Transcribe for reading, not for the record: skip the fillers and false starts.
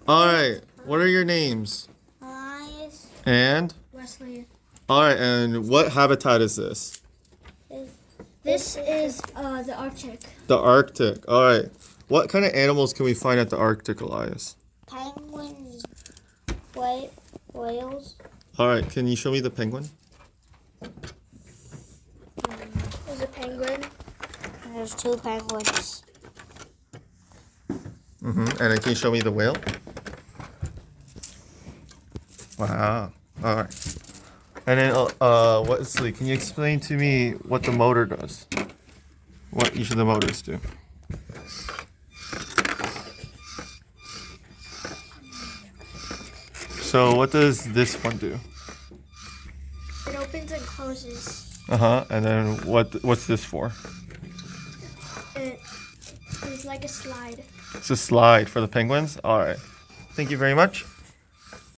All right. What are your names? Elias. And? Wesley. All right. And what habitat is this? This is the Arctic. The Arctic. All right. What kind of animals can we find at the Arctic, Elias? Penguins, whales. All right. Can you show me the penguin? There's a penguin. And there's 2 penguins. And then can you show me the whale? Wow. All right. And then, Wesley, can you explain to me what the motor does? What each of the motors do? So what does this one do? It opens and closes. And then what's this for? It's like a slide. It's a slide for the penguins? All right. Thank you very much.